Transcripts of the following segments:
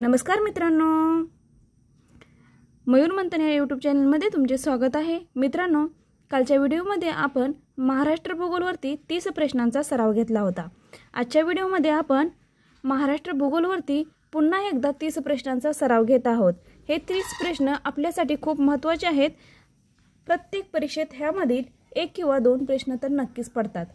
नमस्कार मित्रांनो, मयूर मंथन या यूट्यूब चॅनलमध्ये तुमचे स्वागत आहे। मित्रांनो, कालच्या व्हिडिओमध्ये आपण महाराष्ट्र भूगोलवरती 30 प्रश्नांचा सराव घेतला होता। आजच्या व्हिडिओमध्ये आपण महाराष्ट्र भूगोलवरती पुन्हा एकदा 30 प्रश्नांचा सराव घेत आहोत। हे 30 प्रश्न आपल्यासाठी खूप महत्त्वाचे आहेत। प्रत्येक परीक्षेत ह्यामधील एक किंवा दोन प्रश्न तर नक्कीच पडतात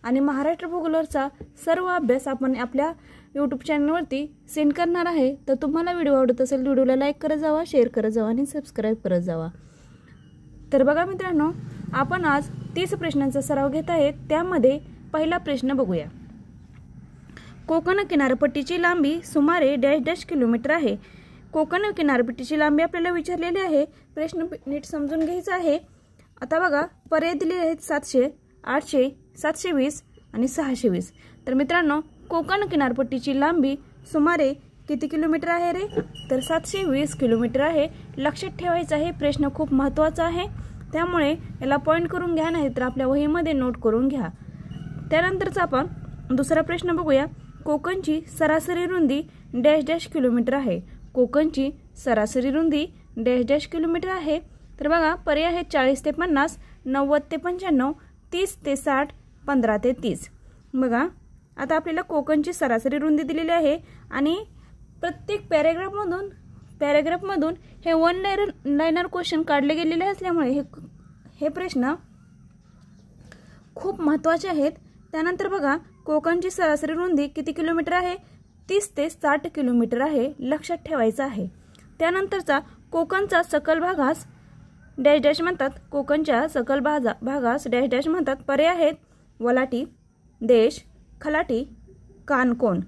आणि महाराष्ट्र भूगोलवरचा सर्व अभ्यास आपण आपल्या यूट्यूब चॅनलवरती सेंड करणार आहे। तर तुम्हाला व्हिडिओ आवडत असेल व्हिडिओला लाईक करत जावा, शेअर करत जावा आणि सबस्क्राइब करत जावा। तर बघा मित्रांनो, आपण आज 30 प्रश्नांचा सराव घेत आहोत। त्यामध्ये पहिला प्रश्न बघूया। कोकण किनारपट्टीची लांबी सुमारे डॅश डॅश किलोमीटर आहे। कोकण किनारपट्टीची लांबी आपल्याला विचारलेली आहे। प्रश्न नीट समजून घ्यायचा आहे। आता बघा, पर्याय दिले आहेत 700, 800, 720 आणि 620। तर मित्रांनो, कोकण किनारपट्टीची लांबी सुमारे किती किलोमीटर आहे रे? तर 720 किलोमीटर आहे। लक्षात ठेवायचं आहे, प्रश्न खूप महत्त्वाचा आहे, त्यामुळे याला पॉइंट करून घ्या, नाही तर आपल्या वहीमध्ये नोट करून घ्या। त्यानंतरचा आपण दुसरा प्रश्न बघूया। कोकणची सरासरी रुंदी डॅश डॅश किलोमीटर आहे। कोकणची सरासरी रुंदी डॅश डॅश किलोमीटर आहे। तर बघा, पर्याय आहेत 40 ते 50, 90 ते 95, 30 ते 60, 15 ते 30। बघा, आता आपल्याला कोकणची सरासरी रुंदी दिलेली आहे आणि प्रत्येक पॅराग्राफमधून हे वन लाइनर क्वेश्चन काढले गेलेले असल्यामुळे हे प्रश्न खूप महत्त्वाचे आहेत। त्यानंतर बघा, कोकणची सरासरी रुंदी किती किलोमीटर आहे? 30 ते 60 किलोमीटर आहे। लक्षात ठेवायचं आहे। त्यानंतरचा कोकणचा सकल भागास डॅश डॅश म्हणतात। कोकणच्या सकल भागास डॅश डॅश म्हणतात। पर्याय आहेत वलाटी, देश, खलाटी, कानकोण।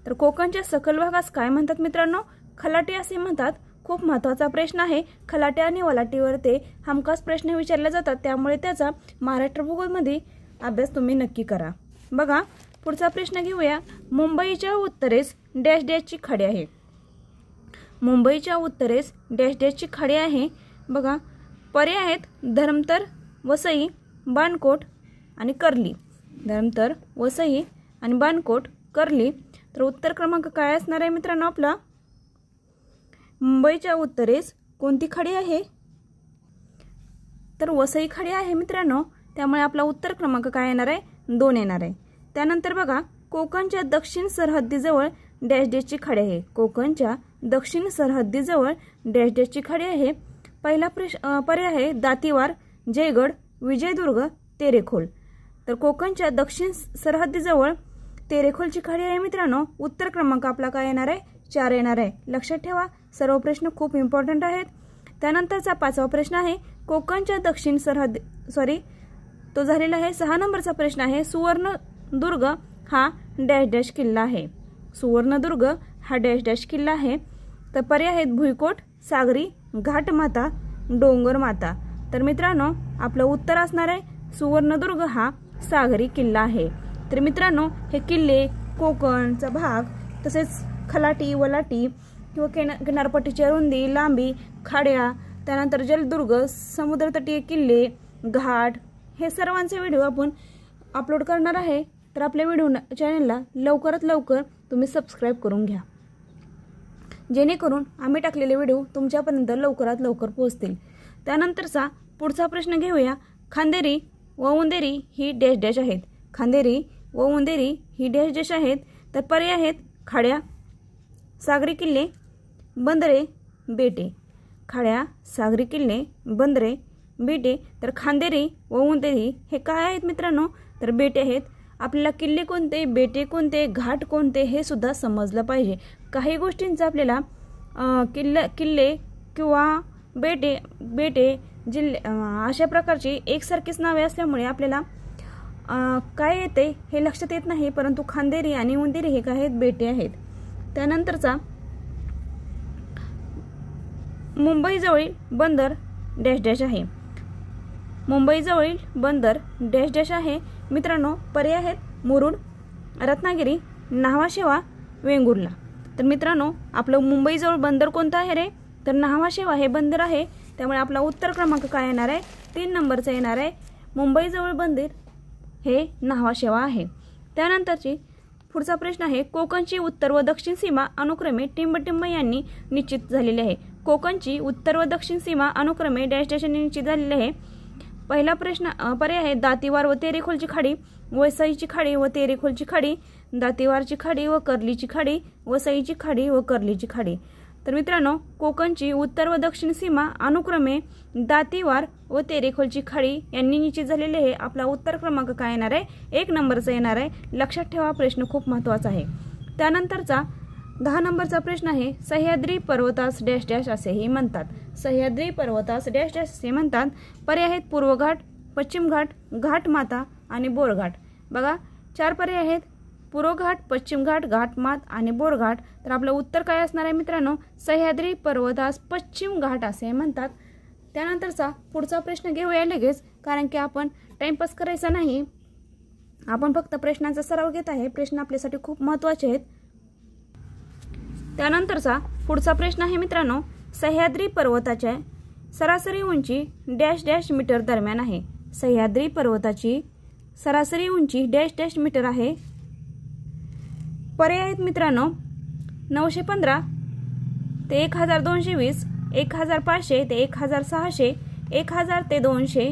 तर कोकणच्या सकल भागास काय म्हणतात मित्रांनो? खलाटी असे म्हणतात। खूप महत्त्वाचा प्रश्न आहे। खलाटी आणि वलाटीवर ते हमखास प्रश्न विचारले जातात, त्यामुळे त्याचा महाराष्ट्र भूगोलमध्ये अभ्यास तुम्ही नक्की करा। बघा, पुढचा प्रश्न घेऊया। मुंबईच्या उत्तरेस डॅश डॅशची खाडी आहे। मुंबईच्या उत्तरेस डॅश डॅशची खाडी आहे। बघा, पर्याय आहेत धर्मतर, वसई, बाणकोट आणि कर्ली। धर्मतर, वसई आणि बाणकोट, कर्ली। तर उत्तर क्रमांक काय असणार आहे मित्रांनो आपला? मुंबईच्या उत्तरेस कोणती खाडी आहे? तर वसई खाडी आहे मित्रांनो, त्यामुळे आपला उत्तर क्रमांक काय येणार आहे? 2 येणार आहे। त्यानंतर बघा, कोकणच्या दक्षिण सरहद्दीजवळ डॅश डॅशची खाडी आहे। कोकणच्या दक्षिण सरहद्दीजवळ डॅश डॅशची खाडी आहे। पहिला पर्याय आहे दातीवार, जयगड, विजयदुर्ग, तेरेखोल। तर कोकणच्या दक्षिण सरहद्दीजवळ तेरेखोलची खाडी आहे मित्रांनो। उत्तर क्रमांक आपला काय येणार आहे? 4 येणार आहे। लक्षात ठेवा, सर्व प्रश्न खूप इम्पॉर्टंट आहेत। त्यानंतरचा 5वा प्रश्न आहे। कोकणच्या दक्षिण तो झालेला आहे। 6 नंबरचा प्रश्न आहे। सुवर्णदुर्ग हा डॅश डॅश किल्ला आहे। सुवर्णदुर्ग हा डॅश डॅश किल्ला आहे। तर पर्याय आहेत भुईकोट, सागरी, घाटमाता, डोंगरमाता। तर मित्रांनो, आपलं उत्तर असणार आहे सुवर्णदुर्ग हा सागरी किल्ला आहे। तर मित्रांनो, हे किल्ले, कोकणचा भाग, तसेच खलाटी, वलाटी किंवा किनारपट्टीची रुंदी, लांबी, खाड्या, त्यानंतर जलदुर्ग, समुद्रतटीय किल्ले, घाट, हे सर्वांचे व्हिडिओ आपण अपलोड करणार आहे। तर आपल्या व्हिडिओ चॅनलला लवकरात लवकर तुम्ही सबस्क्राइब करून घ्या, जेणेकरून आम्ही टाकलेले व्हिडिओ तुमच्यापर्यंत लवकरात लवकर पोहोचतील। त्यानंतरचा पुढचा प्रश्न घेऊया। खांदेरी व उंदेरी ही डॅश डॅश आहेत। खांदेरी व उंदेरी ही डॅश डॅश आहेत। तर पर्याय आहेत खाड्या, सागरी किल्ले, बंदरे, बेटे। खाड्या, सागरी किल्ले, बंदरे, बेटे। तर खांदेरी व उंदेरी हे काय आहेत मित्रांनो? तर बेटे आहेत। आपल्याला किल्ले कोणते, बेटे कोणते, घाट कोणते हे सुद्धा समजलं पाहिजे। काही गोष्टींचा आपल्याला किल्ले किंवा बेटे जिल्हे अशा प्रकारची एकसारखीच नावे असल्यामुळे आपल्याला काय येते हे लक्षात येत नाही, परंतु खांदेरी आणि उंदेरी हे काय आहेत? बेटे आहेत। त्यानंतरचा मुंबईजवळील बंदर डॅश डॅश आहे। मुंबईजवळील बंदर डॅश डॅश आहे मित्रांनो। पर्याय आहेत मुरुड, रत्नागिरी, न्हावाशेवा, वेंगुर्ला। तर मित्रांनो, आपलं मुंबईजवळ बंदर कोणतं आहे रे? तर न्हावाशेवा हे बंदर आहे। त्यामुळे आपला उत्तर क्रमांक काय येणार आहे? 3 नंबरचा येणार आहे। मुंबईजवळ बंदर हे न्हावाशेवा आहे। त्यानंतरची पुढचा प्रश्न आहे कोकणची उत्तर व दक्षिण सीमा अनुक्रमे टिंबटिंब यांनी निश्चित झालेली आहे। कोकणची उत्तर व दक्षिण सीमा अनुक्रमे डॅश डॅश यांनी निश्चित झालेली आहे। पहिला प्रश्न पर्याय आहे दातीवार व तेरेखोलची खाडी, वसईची खाडी व तेरेखोलची खाडी, दातीवारची खाडी व कर्लीची खाडी, वसईची खाडी व कर्लीची खाडी। तर मित्रांनो कोकणची उत्तर व दक्षिण सीमा अनुक्रमे दातीवार व तेरेखोलची खाडी यांनी निश्चित झालेली आहे। आपला उत्तर क्रमांक काय येणार आहे? 1 नंबरचा येणार आहे। लक्षात ठेवा प्रश्न खूप महत्त्वाचा आहे। त्यानंतरचा 10 नंबरचा प्रश्न आहे सह्याद्री पर्वतास डॅश डॅश असेही म्हणतात। सह्याद्री पर्वतास डॅश डॅश असे म्हणतात। पर्याय आहेत पूर्व घाट, पश्चिम घाट, घाटमाता आणि बोरघाट। बघा 4 पर्याय आहेत पूर्व घाट, पश्चिम घाट, घाटमात आणि बोरघाट। तर आपलं उत्तर काय असणार आहे मित्रांनो? सह्याद्री पर्वतास पश्चिम घाट असे म्हणतात। त्यानंतरचा पुढचा प्रश्न घेऊया लगेच, कारण की आपण टाइमपास करायचा नाही, आपण फक्त प्रश्नांचा सराव घेत आहे। प्रश्न आपल्यासाठी खूप महत्त्वाचे आहेत। त्यानंतरचा पुढचा प्रश्न आहे मित्रांनो सह्याद्री पर्वताच्या सरासरी उंची डॅश डॅश मीटर दरम्यान आहे। सह्याद्री पर्वताची सरासरी उंची डॅश डॅश मीटर आहे। पर्याय आहेत मित्रांनो 915 ते 1220, 1500 ते 1600, 1000 ते 200,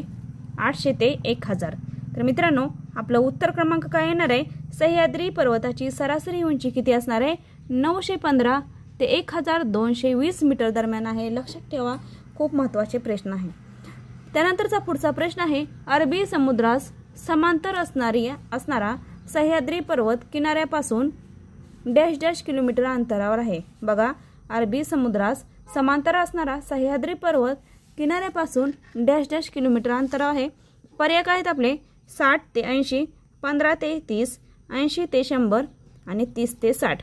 800 ते 1000। तर मित्रांनो आपलं उत्तर क्रमांक काय येणार आहे? सह्याद्री पर्वताची सरासरी उंची किती असणार आहे? 915 ते 1220 मीटर दरम्यान आहे। लक्षात ठेवा खूप महत्त्वाचे प्रश्न आहे। त्यानंतरचा पुढचा प्रश्न आहे अरबी समुद्रास समांतर असणारा सह्याद्री पर्वत किनाऱ्यापासून डॅश डॅश किलोमीटर अंतरावर आहे। बघा अरबी समुद्रास समांतर असणारा सह्याद्री पर्वत किनाऱ्यापासून डॅश डॅश किलोमीटर अंतरावर आहे। पर्याय काय आहेत आपले? 60 ते 80, 15 ते 30, 80 ते 100 आणि 30 ते 60।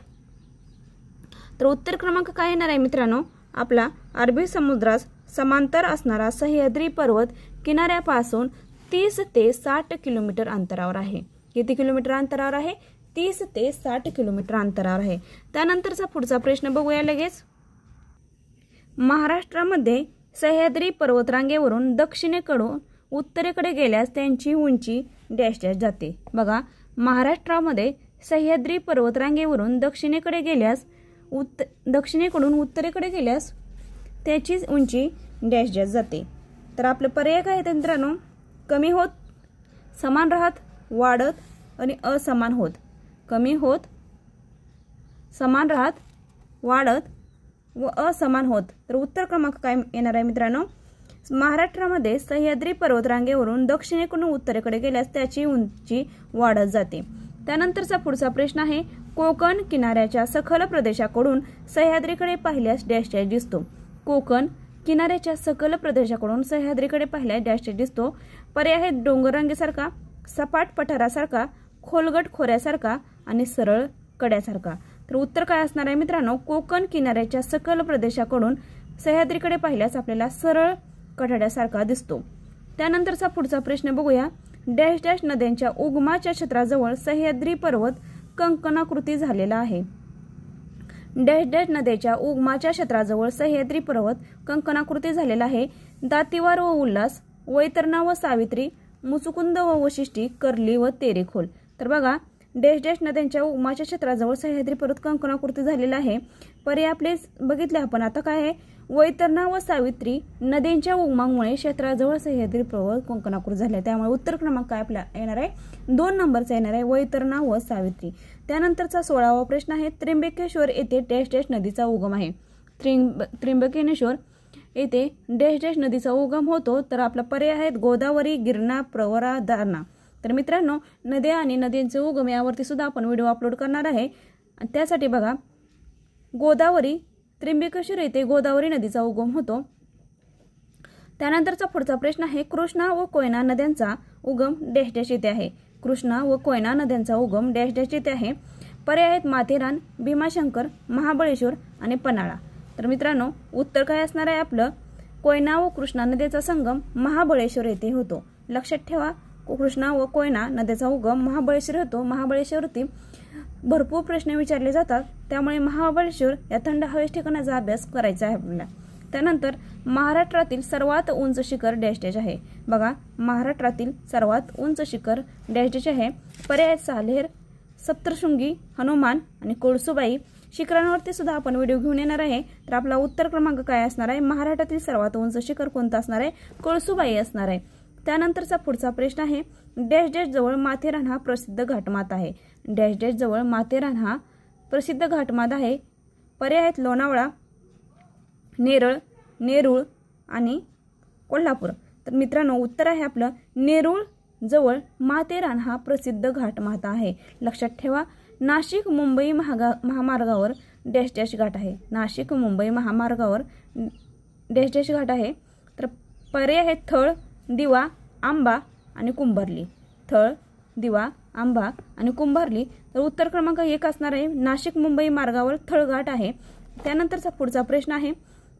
तर उत्तर क्रमांक काय येणार आहे मित्रांनो? आपला अरबी समुद्रास समांतर असणारा सह्याद्री पर्वत किनाऱ्यापासून 30 ते 60 किलोमीटर अंतरावर आहे। किती किलोमीटर अंतरावर आहे? 30 ते 60 किलोमीटर अंतरावर आहे। त्यानंतरचा पुढचा प्रश्न बघूया लगेच। महाराष्ट्रामध्ये सह्याद्री पर्वतरांगेवरून दक्षिणेकडून उत्तरेकडे गेल्यास त्यांची उंची डॅश डॅश जाते। बघा महाराष्ट्रामध्ये सह्याद्री पर्वतरांगेवरून दक्षिणेकडून उत्तरेकडे गेल्यास त्याची उंची डॅश डॅश जाते। तर आपले पर्याय काय आहेत मित्रांनो? कमी होत, समान राहत, वाढत आणि असमान होत। कमी होत, समान राहत, वाढत व असमान होत। तर उत्तर क्रमांक काय येणार आहे मित्रांनो? महाराष्ट्रामध्ये सह्याद्री पर्वतरांगेवरून दक्षिणेकडून उत्तरेकडे गेल्यास त्याची उंची वाढत जाते। त्यानंतरचा पुढचा प्रश्न आहे कोकण किनाऱ्याच्या सखल प्रदेशाकडून सह्याद्रीकडे पाहिल्यास डॅश डॅश दिसतो। कोकण किनाऱ्याच्या सखल प्रदेशाकडून सह्याद्रीकडे पाहिल्यास डॅश डॅश दिसतो। पर्याय आहेत डोंगररांगेसारखा, सपाट पठारासारखा, खोलगट खोऱ्यासारखा आणि सरळ कड्यासारखा। तर उत्तर काय असणार आहे मित्रांनो? कोकण किनाऱ्याच्या सखल प्रदेशाकडून सह्याद्रीकडे पाहिल्यास आपल्याला सरळ कठाड्यासारखा दिसतो। त्यानंतरचा पुढचा प्रश्न बघूया। डॅश डॅश नद्यांच्या उगमाच्या क्षेत्राजवळ सह्याद्री पर्वत कंकणाकृती झालेला आहे। डॅश डॅश नद्याच्या उगमाच्या क्षेत्राजवळ सह्याद्री पर्वत कंकणाकृती झालेला आहे। दातीवार व उल्हास, वैतरणा व सावित्री, मुचुकुंद व वशिष्ठी, कर्ली व तेरेखोल। तर बघा डॅश डॅश नद्यांच्या उगमाच्या क्षेत्राजवळ सह्याद्री पर्वत कंकणाकृती झालेला आहे। पर्याय आपले बघितले आपण। आता काय आहे? वैतरणा व सावित्री नद्यांच्या उगमामुळे क्षेत्राजवळ सह्याद्री पर्वत कंकणाकृती झाले, त्यामुळे उत्तर क्रमांक काय आपला येणार आहे? 2 नंबरचा येणार आहे वैतरणा व सावित्री। त्यानंतरचा 16वा प्रश्न आहे त्र्यंबकेश्वर येथे डॅश डॅश नदीचा उगम आहे। त्र्यंबकेश्वर येथे डॅश डॅश नदीचा उगम होतो। तर आपला पर्याय आहेत गोदावरी, गिरणा, प्रवरा, दारणा। तर मित्रांनो नद्या आणि नद्यांचे उगम यावरती सुद्धा आपण व्हिडिओ अपलोड करणार आहे। त्यासाठी बघा गोदावरी, त्र्यंबकेश्वर येथे गोदावरी नदीचा उगम होतो। त्यानंतरचा पुढचा प्रश्न आहे कृष्णा व कोयना नद्यांचा उगम डॅश डॅश येथे आहे। कृष्णा व कोयना नद्यांचा उगम डॅश डॅश येथे आहे। पर्याय आहेत माथेरान, भीमाशंकर, महाबळेश्वर आणि पन्हाळा। तर मित्रांनो उत्तर काय असणार आहे आपलं? कोयना व कृष्णा नद्याचा संगम महाबळेश्वर येथे होतो। लक्षात ठेवा कृष्णा व कोयना नद्याचा उगम महाबळेश्वर होतो। महाबळेश्वरती भरपूर प्रश्न विचारले जातात, त्यामुळे महाबळेश्वर या थंड हवेच्या ठिकाणाचा अभ्यास करायचा आहे आपल्याला। त्यानंतर महाराष्ट्रातील सर्वात उंच शिखर डॅश डॅश आहे। बघा महाराष्ट्रातील सर्वात उंच शिखर डॅश डॅश आहे। पर्याय सालेर, सप्तशृंगी, हनुमान आणि कळसूबाई शिखरांवरती सुद्धा आपण व्हिडिओ घेऊन येणार आहे। तर आपला उत्तर क्रमांक काय असणार आहे? महाराष्ट्रातील सर्वात उंच शिखर कोणतं असणार आहे? कळसूबाई असणार आहे। त्यानंतरचा पुढचा प्रश्न आहे, डॅश डॅश जवळ माथेरान हा प्रसिद्ध घाटमाथ आहे। डॅश डॅश जवळ माथेरान हा प्रसिद्ध घाटमाथ आहे। पर्याय आहेत लोणावळा, नेरळ, नेरूळ आणि कोल्हापूर। तर मित्रांनो उत्तर आहे आपलं नेरूळ जवळ माथेरान हा प्रसिद्ध घाटमाथ आहे। लक्षात ठेवा, नाशिक मुंबई महामार्गावर डॅश डॅश घाट आहे। नाशिक मुंबई महामार्गावर डॅश डॅश घाट आहे। तर पर्याय आहेत थळ, दिवा, आंबा आणि कुंभारली। थळ, दिवा, आंबा आणि कुंभारली। तर उत्तर क्रमांक 1 असणार आहे नाशिक मुंबई मार्गावर थळ घाट आहे। त्यानंतरचा पुढचा प्रश्न आहे,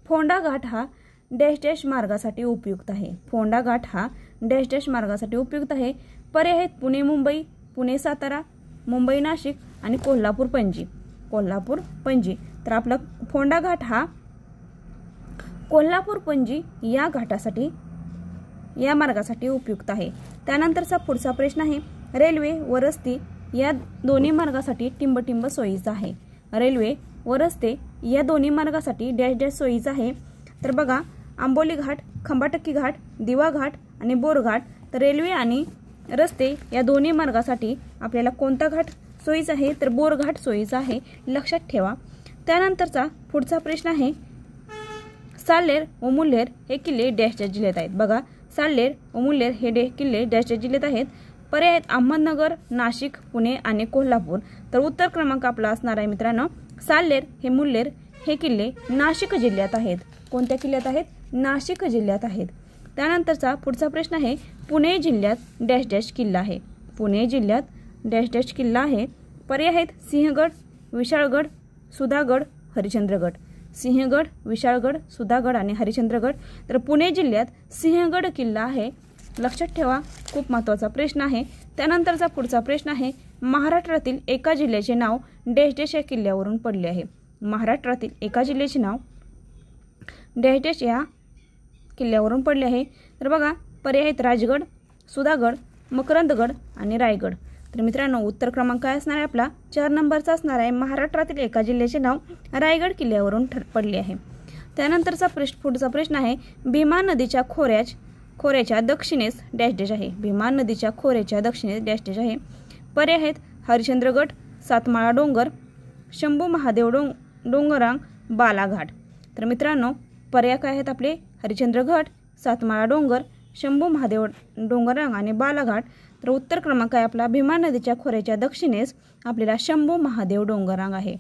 फोंडा घाट हा डॅश डॅश मार्गासाठी उपयुक्त आहे। फोंडा घाट हा डॅश डॅश मार्गासाठी उपयुक्त आहे। पर्याय आहेत पुणे मुंबई, पुणे सातारा, मुंबई नाशिक आणि कोल्हापूर पणजी। कोल्हापूर पणजी। तर आपला फोंडा घाट हा कोल्हापूर पणजी या घाटासाठी या मार्गासाठी उपयुक्त आहे। त्यानंतरचा पुढचा प्रश्न आहे, रेल्वे व रस्ते या दोन्ही मार्गासाठी टिंबटिंब सोयीचा आहे। रेल्वे व रस्ते या दोन्ही मार्गासाठी डॅश डॅश सोयीचा आहे। तर बघा, आंबोली घाट, खंबाटकी घाट, दिवा घाट आणि बोर घाट। तर रेल्वे आणि रस्ते या दोन्ही मार्गासाठी आपल्याला कोणता घाट सोयीचा आहे? तर बोर घाट सोयीचा आहे। लक्षात ठेवा। त्यानंतरचा पुढचा प्रश्न आहे, साल्हेर व मुल्हेर हे किल्ले डॅश डॅश जिल्ह्यात आहेत। बघा, साल्हेर व मुल्हेर हे किल्ले डॅश डॅश जिल्ह्यात आहेत। पर्याय आहेत अहमदनगर, नाशिक, पुणे आणि कोल्हापूर। तर उत्तर क्रमांक आपला असणार आहे मित्रांनो, साल्हेर हे मुल्हेर हे किल्ले नाशिक जिल्ह्यात आहेत। कोणत्या किल्ल्यात आहेत? नाशिक जिल्ह्यात आहेत। त्यानंतरचा पुढचा प्रश्न आहे, पुणे जिल्ह्यात डॅश डॅश किल्ला आहे। पुणे जिल्ह्यात डॅश डॅश किल्ला आहे। पर्याय आहेत सिंहगड, विशाळगड, सुधागड, हरिश्चंद्रगड। सिंहगड, विशाळगड, सुधागड आणि हरिश्चंद्रगड। तर पुणे जिल्ह्यात सिंहगड किल्ला आहे। लक्षात ठेवा, खूप महत्त्वाचा प्रश्न आहे। त्यानंतरचा पुढचा प्रश्न आहे, महाराष्ट्रातील एका जिल्ह्याचे नाव डॅश डॅश या किल्ल्यावरून पडले आहे। महाराष्ट्रातील एका जिल्ह्याचे नाव डॅश डॅश या किल्ल्यावरून पडले आहे। तर बघा, पर्याय आहेत राजगड, सुधागड, मकरंदगड आणि रायगड। तर मित्रांनो उत्तर क्रमांक काय असणार आहे आपला? 4 नंबरचा असणार आहे, महाराष्ट्रातील एका जिल्ह्याचे नाव रायगड किल्ल्यावरून पडले आहे। त्यानंतरचा पुढचा प्रश्न आहे, भीमा नदीच्या खोऱ्याच्या दक्षिणेस डॅश डॅश आहे। भीमा नदीच्या खोऱ्याच्या दक्षिणेस डॅश डॅश आहे। पर्याय आहेत हरिश्चंद्रगड, सातमाळा डोंगर, शंभू महादेव डोंगररांग, बालाघाट। तर मित्रांनो पर्याय काय आहेत आपले? हरिश्चंद्रगड, सातमाळा डोंगर, शंभू महादेव डोंगररांग आणि बालाघाट। तर उत्तर क्रमांक आहे आपला, भीमा नदीच्या खोऱ्याच्या दक्षिणेस आपल्याला शंभू महादेव डोंगररांग आहे।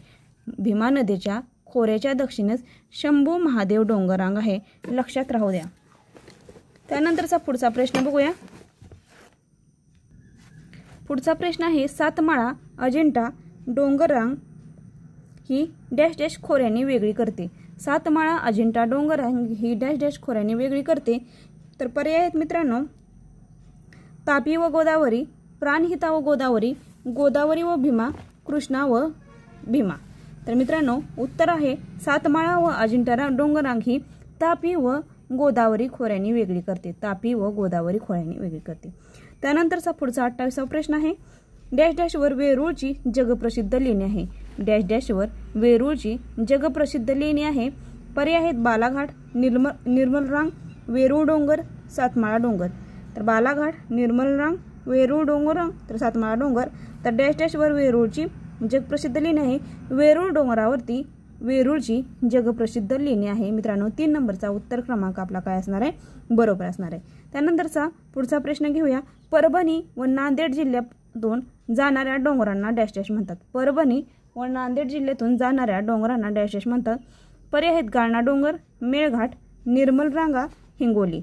भीमा नदीच्या खोऱ्याच्या दक्षिणेस शंभू महादेव डोंगररांग आहे। लक्षात राहू द्या। त्यानंतरचा पुढचा प्रश्न बघूया। पुढचा प्रश्न आहे, सातमाळा अजिंठा डोंगररांग ही डॅश डॅश खोऱ्याने वेगळी करते। सातमाळा अजिंठा डोंगररांग ही डॅश डॅश खोऱ्याने वेगळी करते। तर पर्याय आहेत मित्रांनो, तापी व गोदावरी, प्राणहिता व गोदावरी, गोदावरी व भीमा, कृष्णा व भीमा। तर मित्रांनो उत्तर आहे सातमाळा व अजिंठा डोंगररांग ही तापी व गोदावरी खोऱ्याने वेगळी करते। तापी व गोदावरी खोऱ्याने वेगळी करते। त्यानंतरचा पुढचा 28वा प्रश्न आहे, डॅश डॅशवर वेरूळची जगप्रसिद्ध लेणी आहे। डॅश डॅशवर वेरूळची जगप्रसिद्ध लेणी आहे। पर्याय आहेत बालाघाट, निर्मलरांग, वेरूळ डोंगर, सातमाळा डोंगर। तर बालाघाट, निर्मलरांग, वेरूळ डोंगररांग तर सातमाळा डोंगर। तर डॅश डॅशवर वेरूळची जगप्रसिद्ध लेणी आहे। वेरूळ डोंगरावरती वेरूळची जगप्रसिद्ध लेणी आहे। मित्रांनो 3 नंबरचा उत्तर क्रमांक आपला काय असणार आहे? बरोबर असणार आहे। त्यानंतरचा पुढचा प्रश्न घेऊया, परभणी व नांदेड जिल्ह्यातून जाणाऱ्या डोंगरांना डॅश डॅश म्हणतात। परभणी व नांदेड जिल्ह्यातून जाणाऱ्या डोंगरांना डॅश डॅश म्हणतात। पर्याय आहेत गाळणा डोंगर, मेळघाट, निर्मलरांगा, हिंगोली।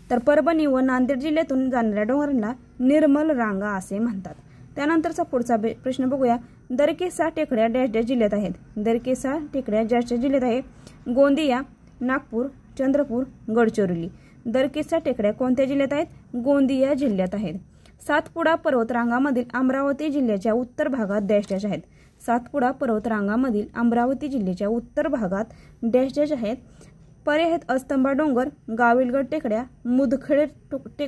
तर परभणी व नांदेड जिल्ह्यातून जाणाऱ्या डोंगरांना निर्मलरांगा असे म्हणतात। त्यानंतरचा पुढचा प्रश्न बघूया, दरकेसा टेकड्या डॅश डॅश जिल्ह्यात आहेत। दरकेसा टेकड्या डॅश डॅश जिल्ह्यात आहे। गोंदिया, नागपूर, चंद्रपूर, गडचिरोली। दरकेसा टेकड्या कोणत्या जिल्ह्यात आहेत? गोंदिया जिल्ह्यात आहेत। सातपुडा पर्वतरांगामधील अमरावती जिल्ह्याच्या उत्तर भागात डॅश डॅश आहेत। सातपुडा पर्वतरांगामधील अमरावती जिल्ह्याच्या उत्तर भागात डॅश डॅश आहेत। पर्याय आहेत अस्तंबा डोंगर, गाविलगड टेकड्या, मुदखेड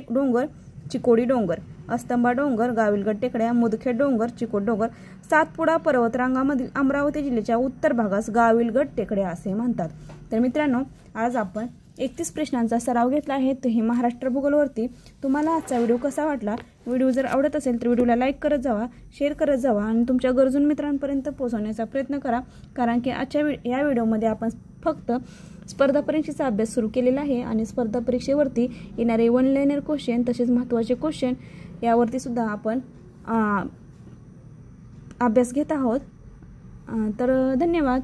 डोंगर चिकोडी डोंगर, अस्तंबा डोंगर, गाविलगड टेकड्या, मुदखेड डोंगर, चिकोट डोंगर. सातपुडा पर्वतरांगामधील अमरावती जिल्ह्याच्या उत्तर भागास गाविलगड टेकड्या असे म्हणतात. तर मित्रांनो, आज आपण 31 प्रश्नांचा सराव घेतला आहे. तो हे महाराष्ट्र भूगोलवरती. तुम्हाला आजचा व्हिडिओ कसा वाटला? व्हिडिओ जर आवडत असेल तर व्हिडिओला लाईक करत जावा, शेअर करत जावा आणि तुमच्या गरजून मित्रांपर्यंत पोहोचवण्याचा प्रयत्न करा. कारण की आजच्या या व्हिडिओमध्ये आपण फक्त स्पर्धा परीक्षेचा अभ्यास सुरू केलेला आहे आणि स्पर्धा परीक्षेवरती येणारे वन लाइनर क्वेश्चन तसेच महत्त्वाचे क्वेश्चन यावरती सुद्धा आपण अभ्यास घेत आहोत. तर धन्यवाद.